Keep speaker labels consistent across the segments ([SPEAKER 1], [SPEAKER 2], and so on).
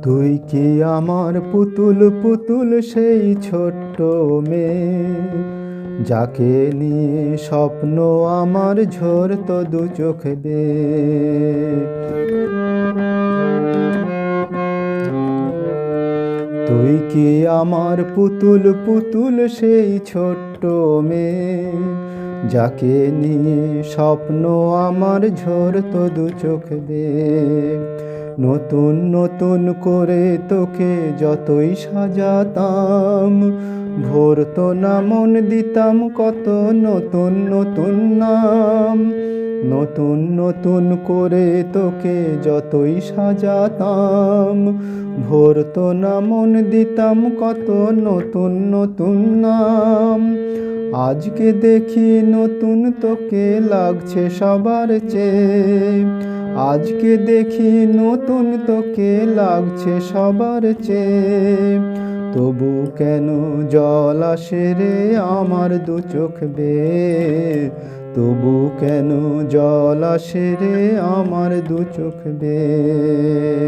[SPEAKER 1] তুই কি আমার পুতুল পুতুল সেই ছোট্ট মেয়ে, যাকে নিয়ে স্বপ্ন আমার ঝরতো দু চোখ বেয়ে। তুই কি আমার পুতুল পুতুল সেই ছোট্ট মেয়ে, যাকে নিয়ে স্বপ্ন আমার ঝরতো দু চোখ বেয়ে। নতুন নতুন করে তোকে যতই সাজাতাম, ভরতো না মন দিতাম কত নতুন নতুন নাম। নতুন নতুন করে তোকে যতই সাজাতাম, ভরতো না মন দিতাম কত নতুন নতুন নাম। আজকে দেখি নতুন তোকে লাগছে সবার চেয়ে, আজকে দেখি নতুন তোকে লাগছে সবার চেয়ে। তবু কেন জল আসে রে আমার দু চোখ বেয়ে, তবু কেন জল আসে রে আমার দু চোখ বেয়ে।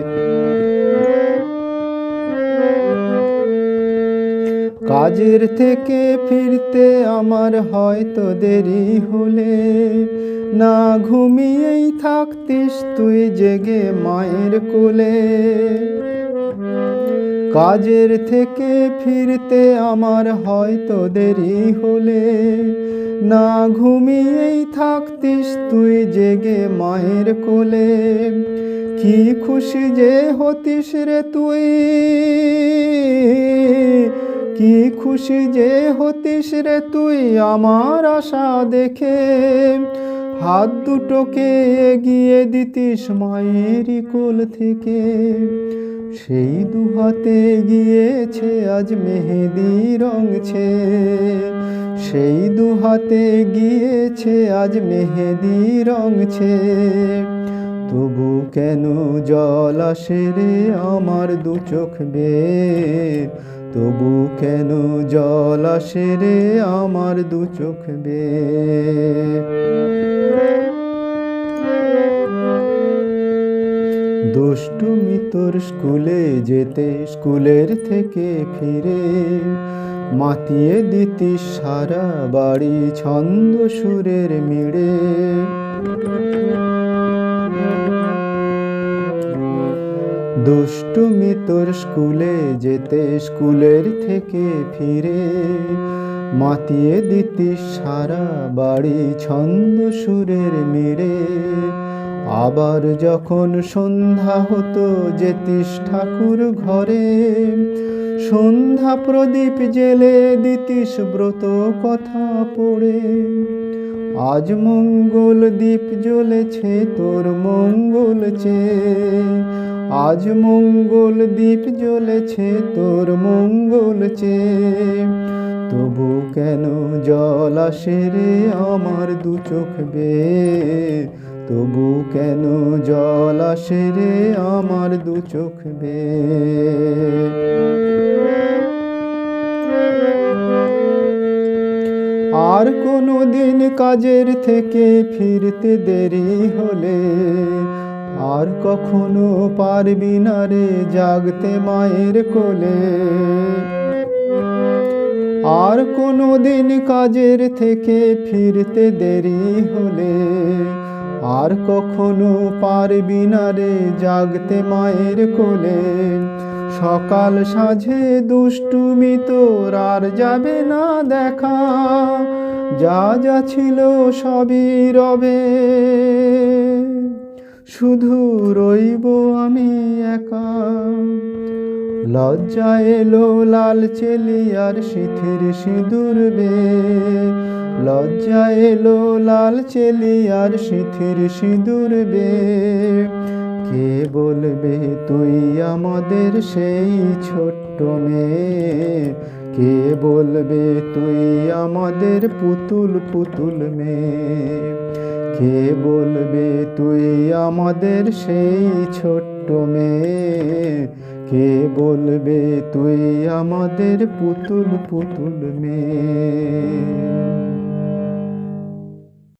[SPEAKER 1] কাজের থেকে ফিরতে আমার হয়তো দেরি হলে, না ঘুমিয়েই থাকতিস তুই জেগে মায়ের কোলে। কাজের থেকে ফিরতে আমার হয়তো দেরি হলে, না ঘুমিয়েই থাকতিস তুই জেগে মায়ের কোলে। কি খুশি যে হতিস রে তুই, কি খুশি যে হতিস রে তুই আমার আশা দেখে। হাত দুটোকে এগিয়ে দিতিস মায়েরই কোল থেকে। সেই দুহাতে গিয়েছে আজ মেহেদি রঙছে, সেই দুহাতে গিয়েছে আজ মেহেদি রঙছে। তবু কেন জল আসে রে আমার দু চোখ বেয়ে, তবু কেন জল আসে রে আমার দু চোখ বেয়ে। দুষ্টুমি তোর স্কুলে যেতে, স্কুলের থেকে ফিরে মাতিয়ে দিতিস সারা বাড়ি ছন্দ সুরের মিড়ে। দুষ্টুমি তোর স্কুলে যেতে, স্কুলের থেকে ফিরে মাতিয়ে দিতিস সারা বাড়ি ছন্দ সুরের মিড়ে। আবার যখন সন্ধ্যা হতো যেতিস ঠাকুর ঘরে, সন্ধ্যা প্রদীপ জেলে দিতিস ব্রত কথা পড়ে। আজ মঙ্গল দ্বীপ জ্বলেছে তোর মঙ্গল চেয়ে, আজ মঙ্গল দ্বীপ জ্বলেছে তোর মঙ্গল চেয়ে। তবু কেন জল আসে রে আমার দু চোখ বেয়ে, তবু কেন জল আসে রে আমার দু চোখ বেয়ে। আর কোনো দিন কাজের থেকে ফিরতে দেরি হলে, আর কখনো পারবি না রে জাগতে মায়ের কোলে। আর কোনো দিন কাজের থেকে ফিরতে দেরি হলে, আর কখনো পারবি না রে জাগতে মায়ের কোলে। সকাল সাঁঝে দুষ্টুমি তোর আর যাবে না দেখা, যা যা ছিল সবই রবে, শুধু রইব আমি একা। লজ্জা এলো লাল চেলিয়ার সিঁথির সিঁদুর বেয়ে, লজ্জা এলো লাল চেলিয়ার সিঁথির সিঁদুর বেয়ে। কে বলবে তুই আমাদের সেই ছোট্ট মেয়ে, কে বলবে তুই আমাদের পুতুল পুতুল মেয়ে। কে বলবে তুই আমাদের সেই ছোট্ট মেয়ে, কে বলবে তুই আমাদের পুতুল পুতুল মেয়ে।